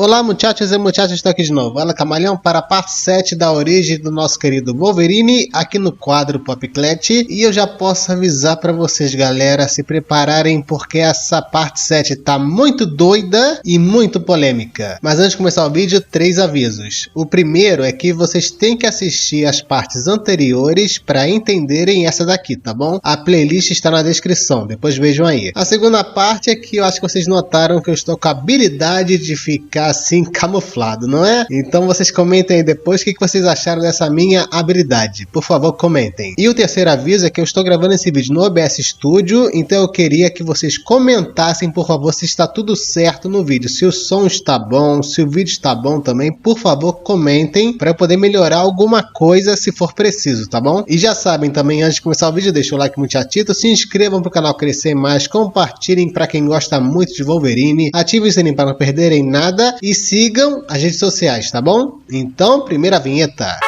Olá muchachos e muchachas, estou aqui de novo. Ela Camaleão para a parte 7 da origem do nosso querido Wolverine aqui no quadro Popclat. E eu já posso avisar para vocês, galera, se prepararem porque essa parte 7 tá muito doida e muito polêmica. Mas antes de começar o vídeo, 3 avisos. O primeiro é que vocês têm que assistir as partes anteriores para entenderem essa daqui, tá bom? A playlist está na descrição, depois vejam aí. A segunda parte é que eu acho que vocês notaram que eu estou com a habilidade de ficar assim camuflado, não é? Então vocês comentem aí depois o que vocês acharam dessa minha habilidade. Por favor, comentem. E o terceiro aviso é que eu estou gravando esse vídeo no OBS Studio, então eu queria que vocês comentassem, por favor, se está tudo certo no vídeo. Se o som está bom, se o vídeo está bom também, por favor, comentem para eu poder melhorar alguma coisa se for preciso, tá bom? E já sabem também, antes de começar o vídeo, deixa o like muito atito, se inscrevam para o canal crescer mais, compartilhem para quem gosta muito de Wolverine, ativem o sininho para não perderem nada e sigam as redes sociais, tá bom? Então, primeira vinheta.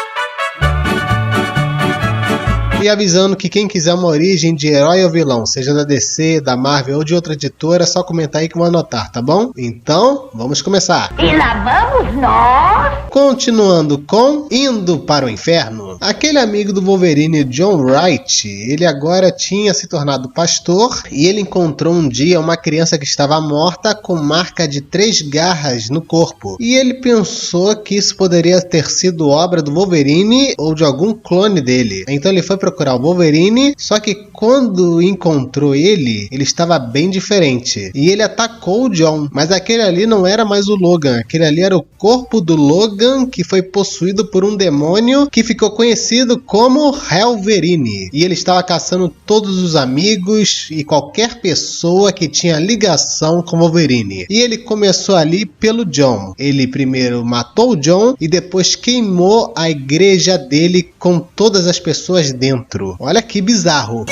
E avisando que quem quiser uma origem de herói ou vilão, seja da DC, da Marvel ou de outra editora, é só comentar aí que eu vou anotar, tá bom? Então, vamos começar. E lá vamos nós! Continuando com Indo para o Inferno. Aquele amigo do Wolverine, John Wright, ele agora tinha se tornado pastor e ele encontrou um dia uma criança que estava morta com marca de 3 garras no corpo. E ele pensou que isso poderia ter sido obra do Wolverine ou de algum clone dele. Então ele foi procurar o Wolverine, só que quando encontrou ele estava bem diferente. E ele atacou o John, mas aquele ali não era mais o Logan, aquele ali era o corpo do Logan que foi possuído por um demônio que ficou conhecido como Wolverine. E ele estava caçando todos os amigos e qualquer pessoa que tinha ligação com Wolverine. E ele começou ali pelo John. Ele primeiro matou o John e depois queimou a igreja dele com todas as pessoas dentro. Olha que bizarro.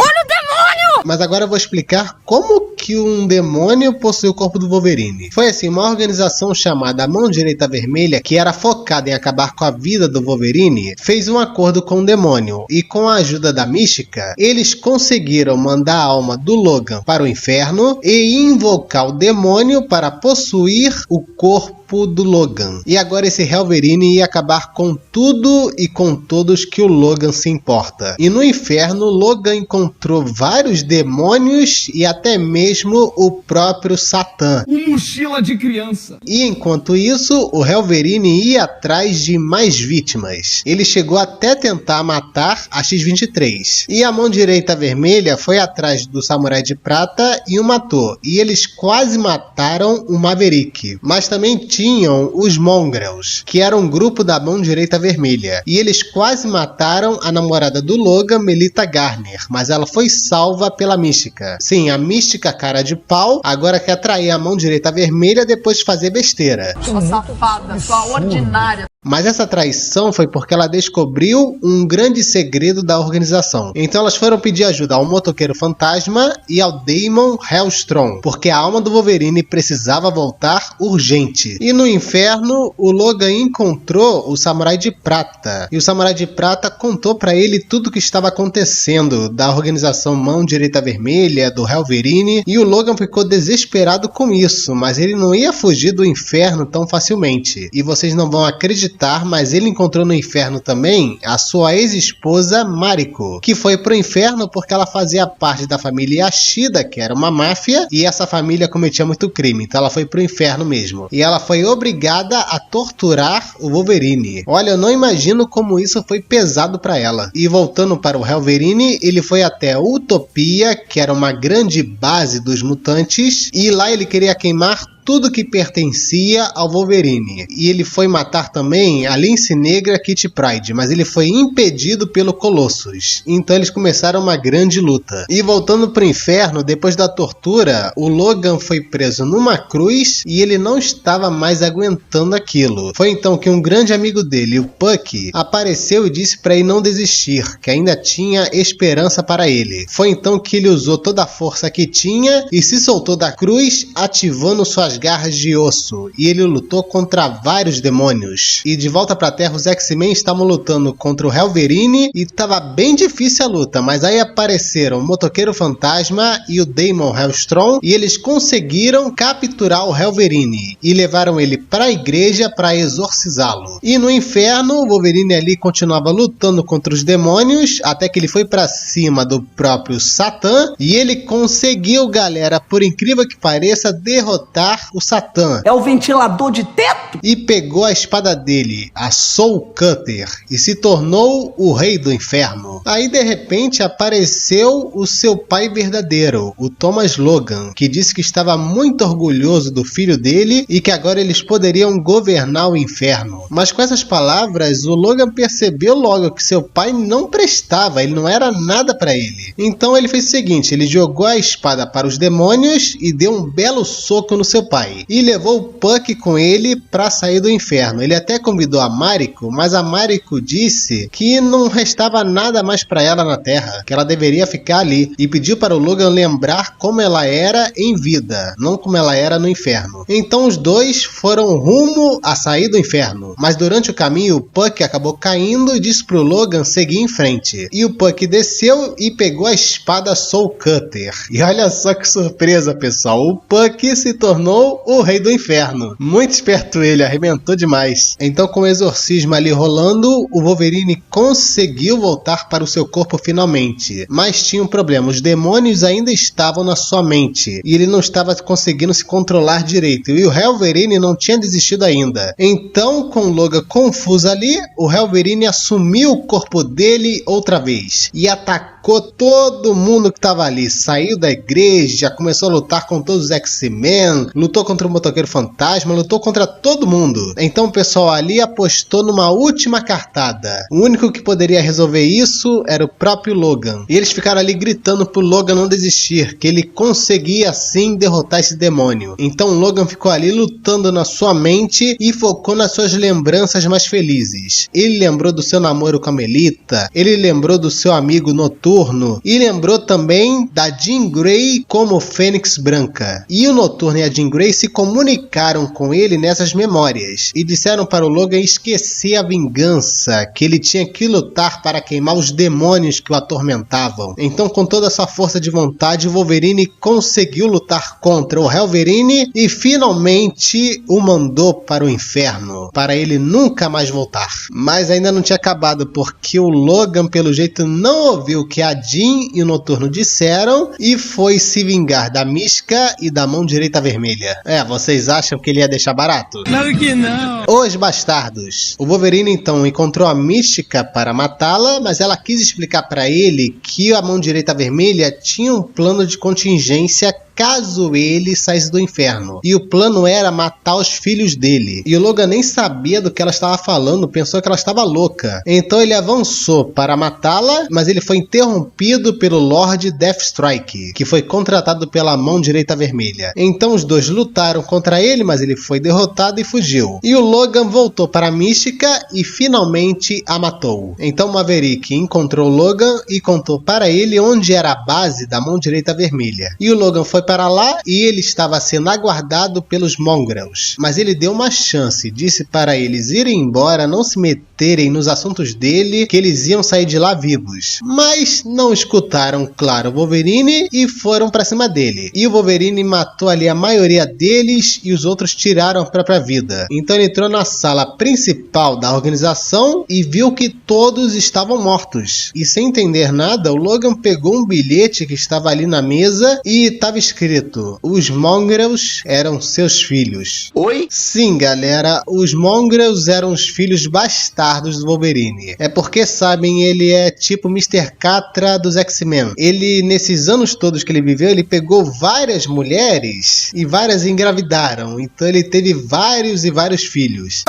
Mas agora eu vou explicar como que um demônio possui o corpo do Wolverine. Foi assim, uma organização chamada Mão Direita Vermelha, que era focada em acabar com a vida do Wolverine, fez um acordo com o demônio. E com a ajuda da Mística, eles conseguiram mandar a alma do Logan para o inferno e invocar o demônio para possuir o corpo do Logan. E agora esse Wolverine ia acabar com tudo e com todos que o Logan se importa. E no inferno, Logan encontrou vários demônios e até mesmo o próprio Satã. Um mochila de criança. E enquanto isso, o Wolverine ia atrás de mais vítimas. Ele chegou até tentar matar a X-23. E a Mão Direita Vermelha foi atrás do Samurai de Prata e o matou. E eles quase mataram o Maverick. Mas também tinham os Mongrels, que era um grupo da Mão Direita Vermelha. E eles quase mataram a namorada do Logan, Melita Garner. Mas ela foi salva pela Mística. Sim, a Mística, cara de pau, agora quer trair a Mão Direita Vermelha depois de fazer besteira. Sua safada, sua ordinária. Mas essa traição foi porque ela descobriu um grande segredo da organização. Então elas foram pedir ajuda ao Motoqueiro Fantasma e ao Damon Hellstrom, porque a alma do Wolverine precisava voltar urgente. E no inferno, o Logan encontrou o Samurai de Prata. E o Samurai de Prata contou pra ele tudo o que estava acontecendo da organização Mão Direita Vermelha, do Wolverine. E o Logan ficou desesperado com isso, mas ele não ia fugir do inferno tão facilmente. E vocês não vão acreditar, mas ele encontrou no inferno também a sua ex-esposa Mariko, que foi pro inferno porque ela fazia parte da família Ashida, que era uma máfia, e essa família cometia muito crime, então ela foi pro inferno mesmo. E ela foi obrigada a torturar o Wolverine. Olha, eu não imagino como isso foi pesado para ela. E voltando para o Wolverine, ele foi até Utopia, que era uma grande base dos mutantes, e lá ele queria queimar tudo que pertencia ao Wolverine. E ele foi matar também a Lince Negra Kitty Pryde, mas ele foi impedido pelo Colossus. Então eles começaram uma grande luta. E voltando para o inferno, depois da tortura, o Logan foi preso numa cruz e ele não estava mais aguentando aquilo. Foi então que um grande amigo dele, o Puck, apareceu e disse para ele não desistir, que ainda tinha esperança para ele. Foi então que ele usou toda a força que tinha e se soltou da cruz, ativando suas suas garras de osso e ele lutou contra vários demônios. E de volta pra Terra, os X-Men estavam lutando contra o Wolverine e tava bem difícil a luta, mas aí apareceram o Motoqueiro Fantasma e o Daimon Hellstrom e eles conseguiram capturar o Wolverine e levaram ele para a igreja para exorcizá-lo. E no inferno, o Wolverine ali continuava lutando contra os demônios até que ele foi para cima do próprio Satã e ele conseguiu, galera, por incrível que pareça, derrotar o Satã. É o ventilador de teto? E pegou a espada dele, a Soul Cutter, e se tornou o rei do inferno. Aí de repente apareceu o seu pai verdadeiro, o Thomas Logan, que disse que estava muito orgulhoso do filho dele e que agora eles poderiam governar o inferno. Mas com essas palavras, o Logan percebeu logo que seu pai não prestava, ele não era nada para ele. Então ele fez o seguinte, ele jogou a espada para os demônios e deu um belo soco no seu pai. E levou o Puck com ele para sair do inferno. Ele até convidou a Mariko, mas a Mariko disse que não restava nada mais para ela na Terra, que ela deveria ficar ali. E pediu para o Logan lembrar como ela era em vida, não como ela era no inferno. Então os dois foram rumo a sair do inferno. Mas durante o caminho, o Puck acabou caindo e disse pro Logan seguir em frente. E o Puck desceu e pegou a espada Soul Cutter. E olha só que surpresa, pessoal. O Puck se tornou o rei do inferno. Muito esperto ele, arrebentou demais. Então, com o exorcismo ali rolando, o Wolverine conseguiu voltar para o seu corpo finalmente. Mas tinha um problema, os demônios ainda estavam na sua mente. E ele não estava conseguindo se controlar direito. E o Wolverine não tinha desistido ainda. Então, com o Logan confuso ali, o Wolverine assumiu o corpo dele outra vez. E atacou todo mundo que estava ali. Saiu da igreja, começou a lutar com todos os X-Men, lutou contra o Motoqueiro Fantasma, lutou contra todo mundo. Então o pessoal ali apostou numa última cartada. O único que poderia resolver isso era o próprio Logan. E eles ficaram ali gritando pro Logan não desistir, que ele conseguia sim derrotar esse demônio. Então o Logan ficou ali lutando na sua mente e focou nas suas lembranças mais felizes. Ele lembrou do seu namoro com a Melita, ele lembrou do seu amigo Noturno e lembrou também da Jean Grey como Fênix Branca. E o Noturno e a Jean Grey se comunicaram com ele nessas memórias e disseram para o Logan esquecer a vingança, que ele tinha que lutar para queimar os demônios que o atormentavam. Então, com toda a sua força de vontade, o Wolverine conseguiu lutar contra o Wolverine e finalmente o mandou para o inferno, para ele nunca mais voltar. Mas ainda não tinha acabado, porque o Logan, pelo jeito, não ouviu o que a Jean e o Noturno disseram e foi se vingar da Mística e da Mão Direita Vermelha. Vocês acham que ele ia deixar barato? Claro que não! Os bastardos. O Wolverine então encontrou a Mística para matá-la, mas ela quis explicar para ele que a Mão Direita Vermelha tinha um plano de contingência caso ele saísse do inferno. E o plano era matar os filhos dele. E o Logan nem sabia do que ela estava falando, pensou que ela estava louca. Então ele avançou para matá-la, mas ele foi interrompido pelo Lord Deathstrike, que foi contratado pela Mão Direita Vermelha. Então os dois lutaram contra ele, mas ele foi derrotado e fugiu. E o Logan voltou para a Mística e finalmente a matou. Então o Maverick encontrou o Logan e contou para ele onde era a base da Mão Direita Vermelha. E o Logan foi para lá e ele estava sendo aguardado pelos Mongrels. Mas ele deu uma chance, disse para eles irem embora, não se meterem nos assuntos dele, que eles iam sair de lá vivos. Mas não escutaram, claro, o Wolverine e foram para cima dele. E o Wolverine matou ali a maioria deles e os outros tiraram a própria vida. Então ele entrou na sala principal da organização e viu que todos estavam mortos. E sem entender nada, o Logan pegou um bilhete que estava ali na mesa e estava escrito: os Mongrels eram seus filhos. Oi? Sim, galera, os Mongrels eram os filhos bastardos do Wolverine. É porque, sabem, ele é tipo Mr. Catra dos X-Men. Ele, nesses anos todos que ele viveu, ele pegou várias mulheres e várias engravidaram. Então ele teve vários e vários filhos.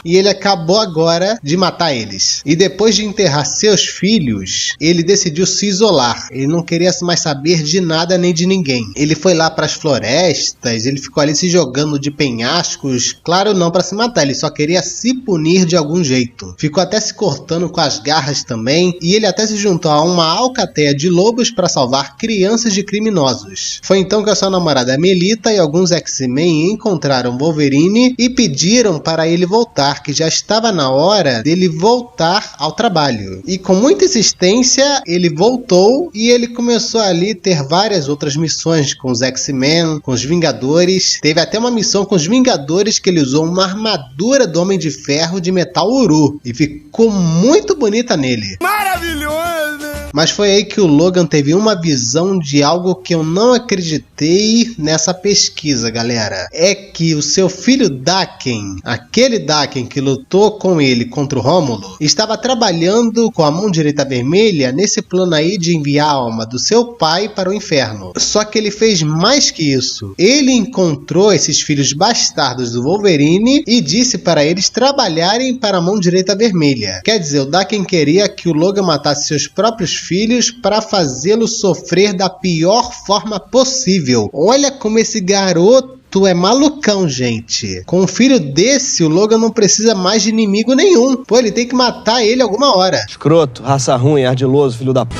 E ele acabou agora de matar eles. E depois de enterrar seus filhos, ele decidiu se isolar. Ele não queria mais saber saber de nada nem de ninguém. Ele foi lá para as florestas, ele ficou ali se jogando de penhascos, claro, não para se matar, ele só queria se punir de algum jeito. Ficou até se cortando com as garras também, e ele até se juntou a uma alcateia de lobos para salvar crianças de criminosos. Foi então que a sua namorada Melita e alguns X-Men encontraram Wolverine e pediram para ele voltar, que já estava na hora dele voltar ao trabalho. E com muita insistência, ele voltou e ele começou ali ter várias outras missões com os X-Men, com os Vingadores. Teve até uma missão com os Vingadores que ele usou uma armadura do Homem de Ferro de metal uru e ficou muito bonita nele. Maravilhoso! Mas foi aí que o Logan teve uma visão de algo que eu não acreditei nessa pesquisa, galera. É que o seu filho Daken, aquele Daken que lutou com ele contra o Rômulo, estava trabalhando com a mão direita vermelha nesse plano aí de enviar a alma do seu pai para o inferno. Só que ele fez mais que isso. Ele encontrou esses filhos bastardos do Wolverine e disse para eles trabalharem para a mão direita vermelha. Quer dizer, o Daken queria que o Logan matasse seus próprios filhos para fazê-lo sofrer da pior forma possível. Olha como esse garoto é malucão, gente. Com um filho desse, o Logan não precisa mais de inimigo nenhum. Pô, ele tem que matar ele alguma hora. Escroto, raça ruim, ardiloso, filho da p...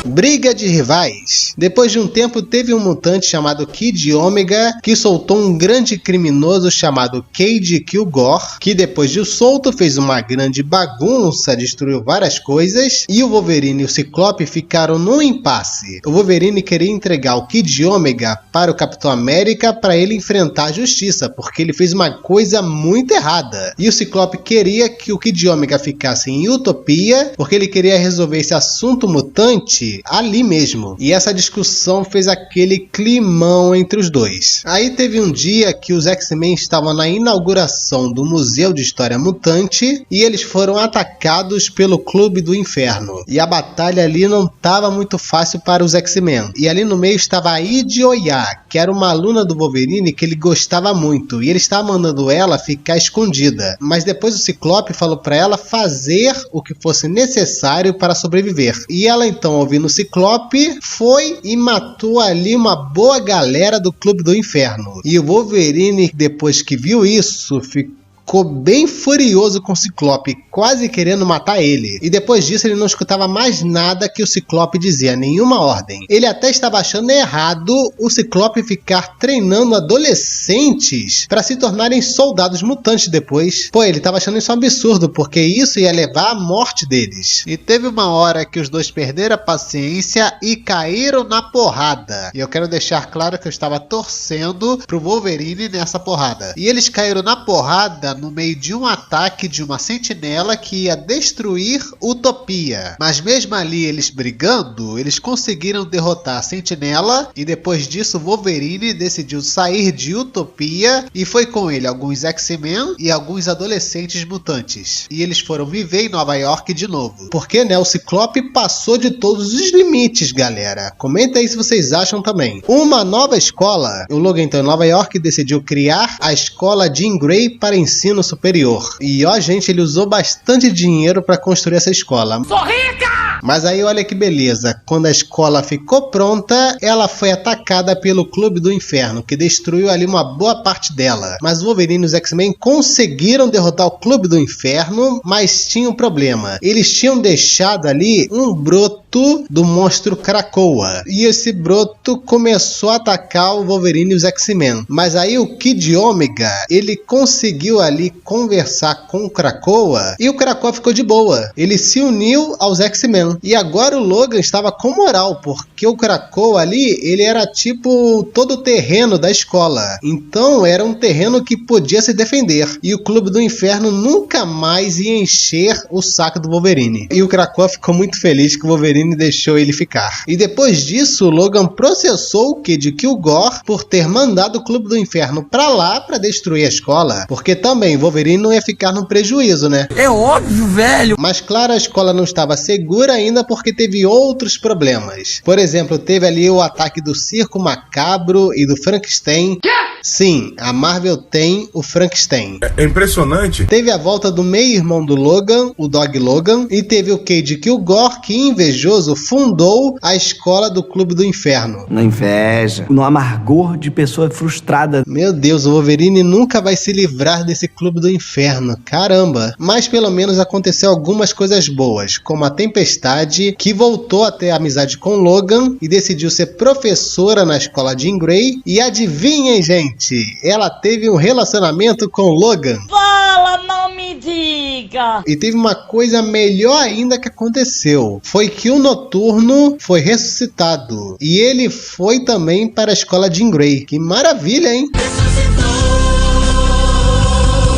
Briga de rivais. Depois de um tempo, teve um mutante chamado Kid Ômega que soltou um grande criminoso chamado Cade Kilgore, que depois de solto fez uma grande bagunça, destruiu várias coisas, e o Wolverine e o Ciclope ficaram num impasse. O Wolverine queria entregar o Kid Ômega para o Capitão América para ele enfrentar a justiça, porque ele fez uma coisa muito errada. E o Ciclope queria que o Kid Ômega ficasse em Utopia, porque ele queria resolver esse assunto mutante ali mesmo. E essa discussão fez aquele climão entre os dois. Aí teve um dia que os X-Men estavam na inauguração do Museu de História Mutante e eles foram atacados pelo Clube do Inferno. E a batalha ali não estava muito fácil para os X-Men. E ali no meio estava a Idi Oya, que era uma aluna do Wolverine que ele gostava muito. E ele estava mandando ela ficar escondida. Mas depois o Ciclope falou para ela fazer o que fosse necessário para sobreviver. E ela então, ouvindo o Ciclope, foi e matou ali uma boa galera do Clube do Inferno. E o Wolverine, depois que viu isso, ficou bem furioso com o Ciclope, quase querendo matar ele. E depois disso ele não escutava mais nada que o Ciclope dizia, nenhuma ordem. Ele até estava achando errado o Ciclope ficar treinando adolescentes para se tornarem soldados mutantes depois. Pô, ele estava achando isso um absurdo, porque isso ia levar à morte deles. E teve uma hora que os dois perderam a paciência e caíram na porrada. E eu quero deixar claro que eu estava torcendo pro Wolverine nessa porrada. E eles caíram na porrada no meio de um ataque de uma sentinela que ia destruir Utopia. Mas mesmo ali eles brigando, eles conseguiram derrotar a sentinela e depois disso Wolverine decidiu sair de Utopia e foi com ele alguns X-Men e alguns adolescentes mutantes. E eles foram viver em Nova York de novo. Porque, né, o Ciclope passou de todos os limites, galera. Comenta aí se vocês acham também. Uma nova escola. O Logan então em Nova York decidiu criar a escola Jean Grey para ensino superior. E ó, gente, ele usou bastante dinheiro para construir essa escola. Sou rica! Mas aí olha que beleza, quando a escola ficou pronta, ela foi atacada pelo Clube do Inferno, que destruiu ali uma boa parte dela. Mas o Wolverine e os X-Men conseguiram derrotar o Clube do Inferno, mas tinha um problema. Eles tinham deixado ali um broto do monstro Krakoa. E esse broto começou a atacar o Wolverine e os X-Men. Mas aí o Kid Ômega, ele conseguiu ali conversar com o Krakoa e o Krakoa ficou de boa. Ele se uniu aos X-Men. E agora o Logan estava com moral, porque o Krakoa ali, ele era tipo todo o terreno da escola. Então era um terreno que podia se defender. E o Clube do Inferno nunca mais ia encher o saco do Wolverine. E o Krakoa ficou muito feliz que o Wolverine deixou ele ficar. E depois disso, o Logan processou o Kid Kilgore por ter mandado o Clube do Inferno pra lá pra destruir a escola. Porque também o Wolverine não ia ficar no prejuízo, né? É óbvio, velho! Mas claro, a escola não estava segura ainda porque teve outros problemas. Por exemplo, teve ali o ataque do Circo Macabro e do Frankenstein. Sim, a Marvel tem o Frankenstein. É impressionante. Teve a volta do meio-irmão do Logan, o Dog Logan, e teve o Cade Kilgore, que invejoso fundou a escola do Clube do Inferno. Na inveja, no amargor de pessoa frustrada. Meu Deus, o Wolverine nunca vai se livrar desse Clube do Inferno, caramba. Mas pelo menos aconteceu algumas coisas boas, como a Tempestade, que voltou a ter amizade com Logan e decidiu ser professora na escola Jean Grey. E adivinhem, gente, ela teve um relacionamento com Logan. Fala, não me diga! E teve uma coisa melhor ainda que aconteceu. Foi que o Noturno foi ressuscitado. E ele foi também para a escola Jean Grey. Que maravilha, hein?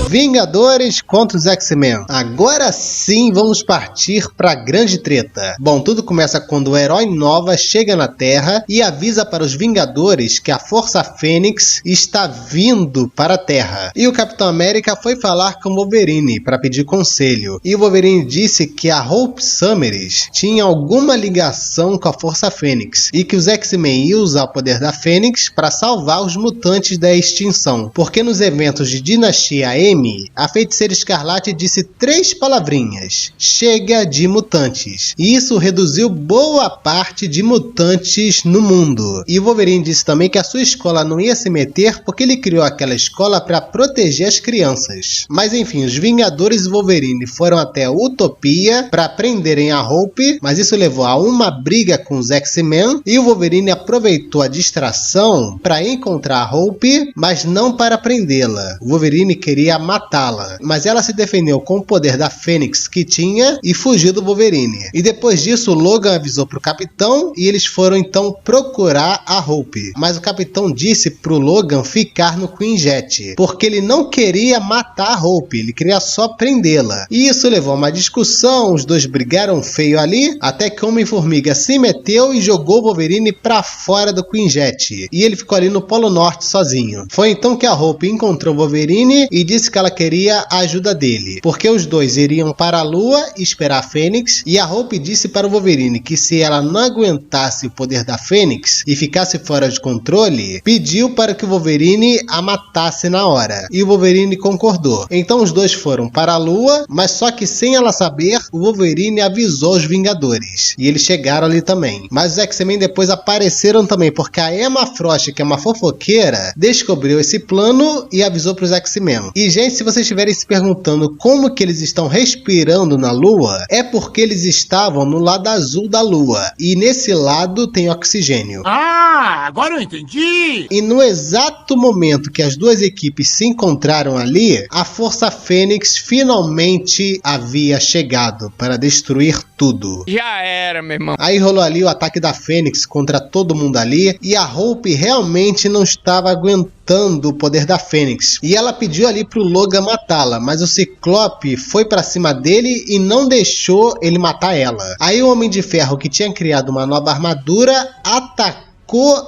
Vingadores contra os X-Men. Agora sim vamos partir para a grande treta. Bom, tudo começa quando o herói Nova chega na Terra e avisa para os Vingadores que a Força Fênix está vindo para a Terra. E o Capitão América foi falar com o Wolverine para pedir conselho. E o Wolverine disse que a Hope Summers tinha alguma ligação com a Força Fênix e que os X-Men iam usar o poder da Fênix para salvar os mutantes da extinção. Porque nos eventos de Dinastia M, a Feiticeira Escarlate disse 3 palavrinhas: chega de mutantes. E isso reduziu boa parte de mutantes no mundo. E o Wolverine disse também que a sua escola não ia se meter porque ele criou aquela escola para proteger as crianças. Mas enfim, os Vingadores e o Wolverine foram até a Utopia para prenderem a Hope, mas isso levou a uma briga com os X-Men e o Wolverine aproveitou a distração para encontrar a Hope, mas não para prendê-la. O Wolverine queria matá-la, mas ela se defendeu com o poder da Fênix que tinha e fugiu do Wolverine. E depois disso, o Logan avisou pro Capitão e eles foram então procurar a Hope. Mas o Capitão disse pro Logan ficar no Quinjet, porque ele não queria matar a Hope, ele queria só prendê-la. E isso levou a uma discussão, os dois brigaram feio ali, até que Homem-Formiga se meteu e jogou o Wolverine pra fora do Quinjet. E ele ficou ali no Polo Norte sozinho. Foi então que a Hope encontrou o Wolverine e disse que ela queria a ajuda dele, porque os dois iriam para a Lua esperar a Fênix, e a Hope disse para o Wolverine que se ela não aguentasse o poder da Fênix e ficasse fora de controle, pediu para que o Wolverine a matasse na hora, e o Wolverine concordou. Então os dois foram para a Lua, mas só que sem ela saber, o Wolverine avisou os Vingadores, e eles chegaram ali também. Mas os X-Men depois apareceram também, porque a Emma Frost, que é uma fofoqueira, descobriu esse plano e avisou para os X-Men. E gente, se vocês estiverem se perguntando como que eles estão respirando na Lua, é porque eles estavam no lado azul da Lua, e nesse lado tem oxigênio. Ah, agora eu entendi! E no exato momento que as duas equipes se encontraram ali, a Força Fênix finalmente havia chegado para destruir tudo. Já era, meu irmão. Aí rolou ali o ataque da Fênix contra todo mundo ali, e a Hope realmente não estava aguentando o poder da Fênix, e ela pediu ali pro Logan matá-la, mas o Ciclope foi pra cima dele e não deixou ele matar ela. Aí o Homem de Ferro, que tinha criado uma nova armadura, atacou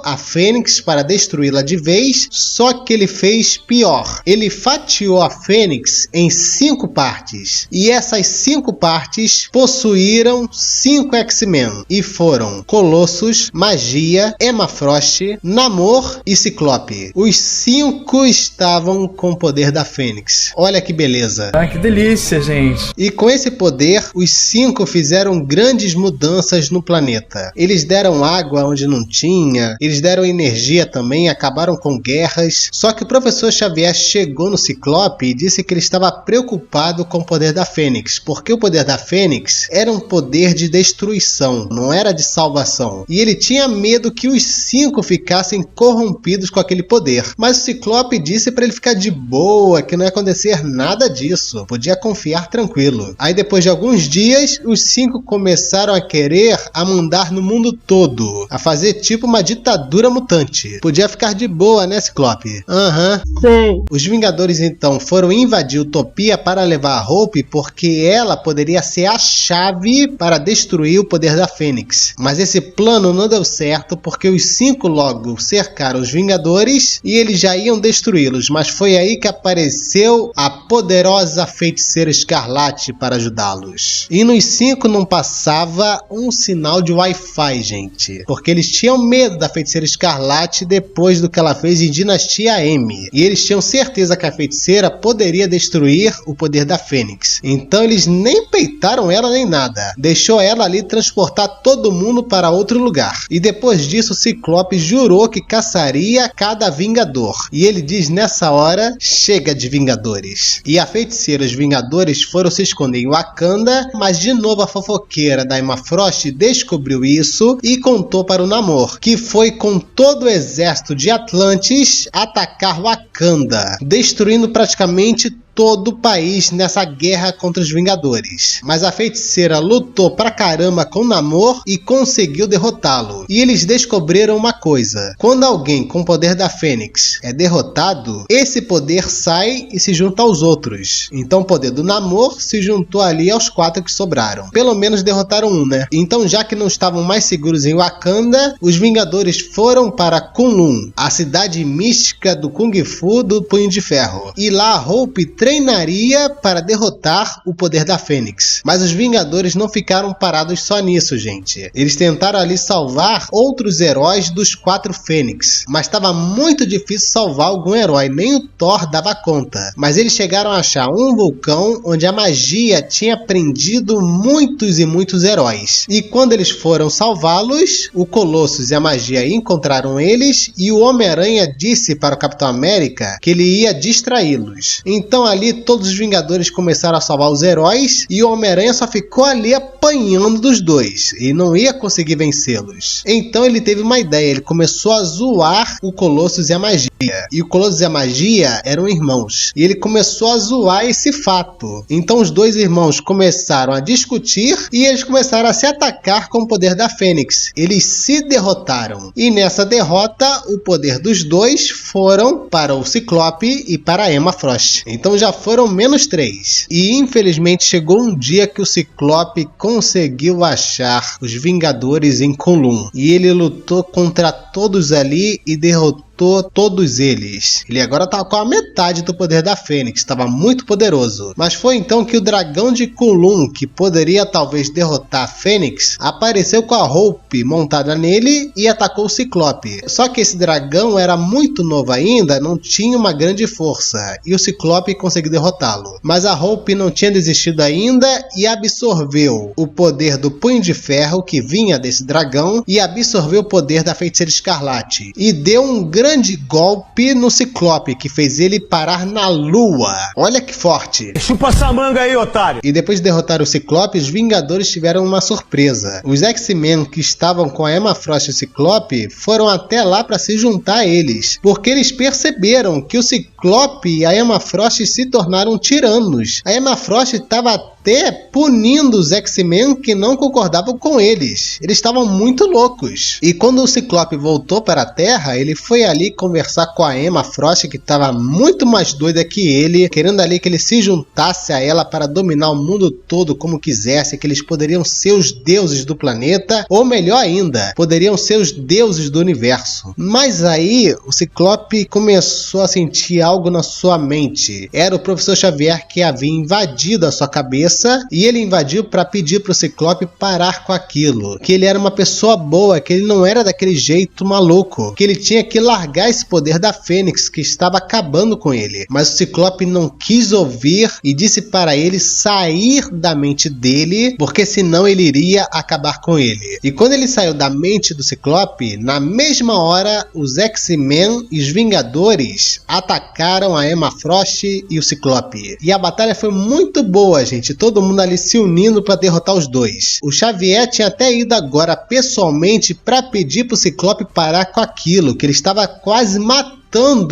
a Fênix para destruí-la de vez, só que ele fez pior. Ele fatiou a Fênix em 5 partes, e essas 5 partes possuíram 5 X-Men, e foram Colossus, Magia, Emma Frost, Namor e Ciclope. Os 5 estavam com o poder da Fênix. Olha que beleza. Ah, que delícia, gente. E com esse poder, os 5 fizeram grandes mudanças no planeta. Eles deram água onde não tinha, eles deram energia também, acabaram com guerras. Só que o professor Xavier chegou no Ciclope e disse que ele estava preocupado com o poder da Fênix, porque o poder da Fênix era um poder de destruição, não era de salvação. E ele tinha medo que os 5 ficassem corrompidos com aquele poder. Mas o Ciclope disse para ele ficar de boa, que não ia acontecer nada disso, podia confiar tranquilo. Aí depois de alguns dias, os 5 começaram a querer mandar no mundo todo, a fazer tipo uma ditadura mutante. Podia ficar de boa, né, Ciclope? Sim. Os Vingadores então foram invadir Utopia para levar a Hope, porque ela poderia ser a chave para destruir o poder da Fênix. Mas esse plano não deu certo, porque os 5 logo cercaram os Vingadores e eles já iam destruí-los. Mas foi aí que apareceu a poderosa Feiticeira Escarlate para ajudá-los. E nos 5 não passava um sinal de Wi-Fi, gente, porque eles tinham medo medo da Feiticeira Escarlate depois do que ela fez em Dinastia M. E eles tinham certeza que a feiticeira poderia destruir o poder da Fênix. Então eles nem peitaram ela nem nada. Deixou ela ali transportar todo mundo para outro lugar. E depois disso o Ciclope jurou que caçaria cada Vingador. E ele diz nessa hora: chega de Vingadores. E a feiticeira e os Vingadores foram se esconder em Wakanda, mas de novo a fofoqueira da Emma Frost descobriu isso e contou para o Namor, que foi com todo o exército de Atlantis atacar Wakanda, destruindo praticamente todo o país nessa guerra contra os Vingadores. Mas a feiticeira lutou pra caramba com o Namor e conseguiu derrotá-lo. E eles descobriram uma coisa: quando alguém com o poder da Fênix é derrotado, esse poder sai e se junta aos outros. Então o poder do Namor se juntou ali aos 4 que sobraram. Pelo menos derrotaram um, né? Então, já que não estavam mais seguros em Wakanda, os Vingadores foram para Kunlun, a cidade mística do Kung Fu do Punho de Ferro. E lá a Hope treinaria para derrotar o poder da Fênix. Mas os Vingadores não ficaram parados só nisso, gente. Eles tentaram ali salvar outros heróis dos 4 Fênix, mas estava muito difícil salvar algum herói, nem o Thor dava conta. Mas eles chegaram a achar um vulcão onde a magia tinha prendido muitos e muitos heróis. E quando eles foram salvá-los, o Colossus e a magia encontraram eles e o Homem-Aranha disse para o Capitão América que ele ia distraí-los. Então ali todos os Vingadores começaram a salvar os heróis e o Homem-Aranha só ficou ali apanhando dos dois e não ia conseguir vencê-los. Então ele teve uma ideia, ele começou a zoar o Colossus e a magia. E o Colossus e a magia eram irmãos. E ele começou a zoar esse fato. Então os dois irmãos começaram a discutir e eles começaram a se atacar com o poder da Fênix. Eles se derrotaram. E nessa derrota, o poder dos dois foram para o Ciclope e para a Emma Frost. Então já foram menos 3. E infelizmente chegou um dia que o Ciclope conseguiu achar os Vingadores em Kunlun. E ele lutou contra todos ali e derrotou todos eles. Ele agora estava com a metade do poder da Fênix, estava muito poderoso. Mas foi então que o dragão de Kunlun, que poderia talvez derrotar a Fênix, apareceu com a Hope montada nele e atacou o Ciclope. Só que esse dragão era muito novo ainda, não tinha uma grande força, e o Ciclope conseguiu derrotá-lo. Mas a Hope não tinha desistido ainda e absorveu o poder do Punho de Ferro que vinha desse dragão e absorveu o poder da Feiticeira Escarlate e deu um grande golpe no Ciclope que fez ele parar na lua. Olha que forte. Chupa essa manga aí, otário. E depois de derrotar o Ciclope, os Vingadores tiveram uma surpresa. Os X-Men que estavam com a Emma Frost e o Ciclope foram até lá para se juntar a eles, porque eles perceberam que o Ciclope e a Emma Frost se tornaram tiranos. A Emma Frost estava até punindo os X-Men que não concordavam com eles. Eles estavam muito loucos. E quando o Ciclope voltou para a Terra, ele foi ali conversar com a Emma Frost, que estava muito mais doida que ele, querendo ali que ele se juntasse a ela para dominar o mundo todo como quisesse, que eles poderiam ser os deuses do planeta, ou melhor ainda, poderiam ser os deuses do universo. Mas aí o Ciclope começou a sentir algo na sua mente. Era o Professor Xavier que havia invadido a sua cabeça, e ele invadiu para pedir para o Ciclope parar com aquilo, que ele era uma pessoa boa, que ele não era daquele jeito maluco, que ele tinha que largar esse poder da Fênix que estava acabando com ele. Mas o Ciclope não quis ouvir e disse para ele sair da mente dele, porque senão ele iria acabar com ele. E quando ele saiu da mente do Ciclope, na mesma hora os X-Men e os Vingadores atacaram a Emma Frost e o Ciclope. E a batalha foi muito boa, gente. Todo mundo ali se unindo para derrotar os dois. O Xavier tinha até ido agora pessoalmente para pedir para o Ciclope parar com aquilo, que ele estava quase matando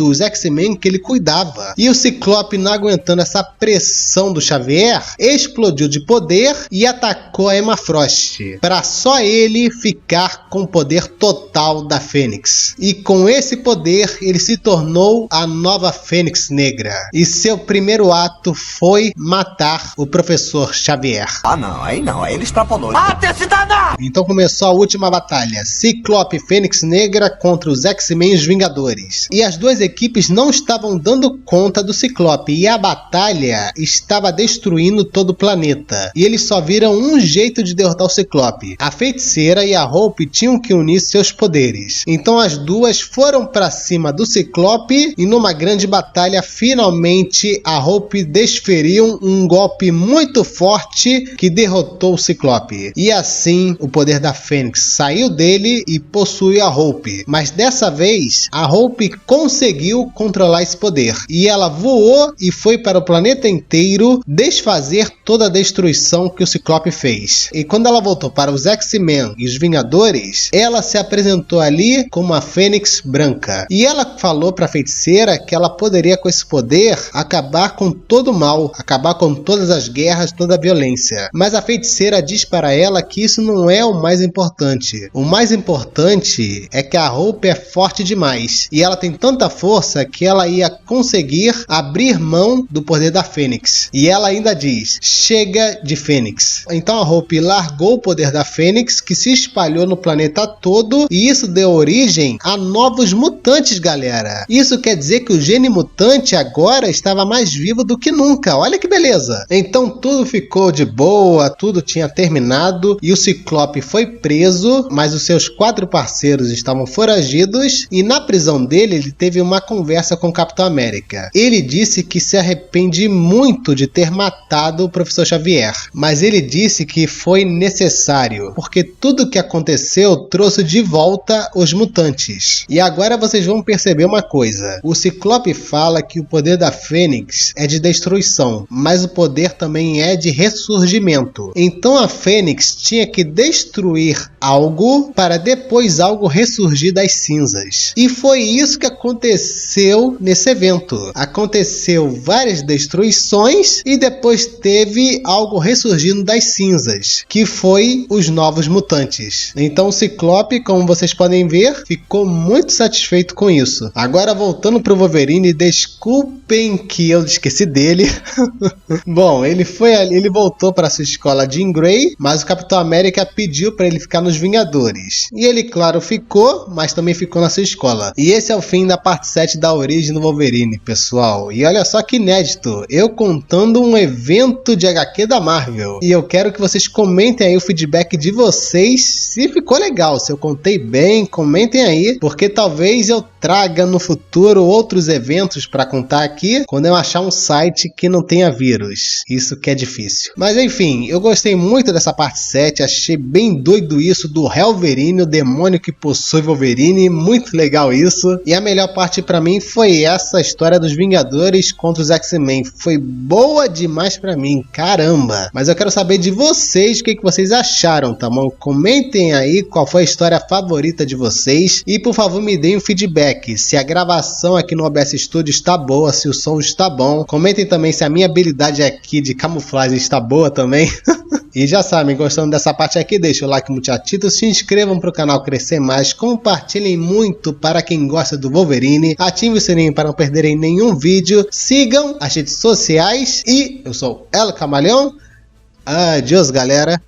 os X-Men que ele cuidava. E o Ciclope, não aguentando essa pressão do Xavier, explodiu de poder e atacou a Emma Frost, para só ele ficar com o poder total da Fênix. E com esse poder, ele se tornou a nova Fênix Negra. E seu primeiro ato foi matar o Professor Xavier. Ah não, aí ele extrapolou. Mata esse danado! Então começou a última batalha, Ciclope e Fênix Negra contra os X-Men e os Vingadores. E as as duas equipes não estavam dando conta do Ciclope e a batalha estava destruindo todo o planeta. E eles só viram um jeito de derrotar o Ciclope. A Feiticeira e a Hope tinham que unir seus poderes. Então as duas foram para cima do Ciclope e numa grande batalha, finalmente a Hope desferiu um golpe muito forte que derrotou o Ciclope. E assim o poder da Fênix saiu dele e possui a Hope. Mas dessa vez a Hope conseguiu controlar esse poder. E ela voou e foi para o planeta inteiro desfazer toda a destruição que o Ciclope fez. E quando ela voltou para os X-Men e os Vingadores, ela se apresentou ali como a Fênix Branca. E ela falou para a Feiticeira que ela poderia com esse poder acabar com todo o mal, acabar com todas as guerras, toda a violência. Mas a Feiticeira diz para ela que isso não é o mais importante. O mais importante é que a Hope é forte demais. E ela tem tanta força que ela ia conseguir abrir mão do poder da Fênix. E ela ainda diz: chega de Fênix. Então a Hope largou o poder da Fênix, que se espalhou no planeta todo, e isso deu origem a novos mutantes, galera. Isso quer dizer que o gene mutante agora estava mais vivo do que nunca. Olha que beleza. Então tudo ficou de boa, tudo tinha terminado e o Ciclope foi preso, mas os seus 4 parceiros estavam foragidos e na prisão dele ele teve uma conversa com o Capitão América. Ele disse que se arrepende muito de ter matado o Professor Xavier, mas ele disse que foi necessário, porque tudo que aconteceu trouxe de volta os mutantes. E agora vocês vão perceber uma coisa: o Ciclope fala que o poder da Fênix é de destruição, mas o poder também é de ressurgimento. Então a Fênix tinha que destruir algo para depois algo ressurgir das cinzas. E foi isso que aconteceu nesse evento. Aconteceu várias destruições e depois teve algo ressurgindo das cinzas, que foi os novos mutantes. Então o Ciclope, como vocês podem ver, ficou muito satisfeito com isso. Agora voltando pro Wolverine, desculpem que eu esqueci dele. Bom, ele voltou para sua escola Jean Grey, mas o Capitão América pediu para ele ficar nos Vingadores. E ele, claro, ficou, mas também ficou na sua escola. E esse é o fim da parte 7 da origem do Wolverine, pessoal. E olha só que inédito, eu contando um evento de HQ da Marvel. E eu quero que vocês comentem aí o feedback de vocês, se ficou legal, se eu contei bem, comentem aí, porque talvez eu traga no futuro outros eventos para contar aqui, quando eu achar um site que não tenha vírus. Isso que é difícil. Mas enfim, eu gostei muito dessa parte 7, achei bem doido isso do Wolverine, o demônio que possui Wolverine, muito legal isso. E a melhor parte para mim foi essa história dos Vingadores contra os X-Men. Foi boa demais para mim, caramba. Mas eu quero saber de vocês o que vocês acharam, tá bom? Comentem aí qual foi a história favorita de vocês e por favor me deem um feedback. Se a gravação aqui no OBS Studio está boa, se o som está bom. Comentem também se a minha habilidade aqui de camuflagem está boa também. E já sabem, gostando dessa parte aqui, deixa o like muchachito, se inscrevam para o canal crescer mais, compartilhem muito para quem gosta do Wolverine, ativem o sininho para não perderem nenhum vídeo, sigam as redes sociais e eu sou El Camaleão. Adiós, galera.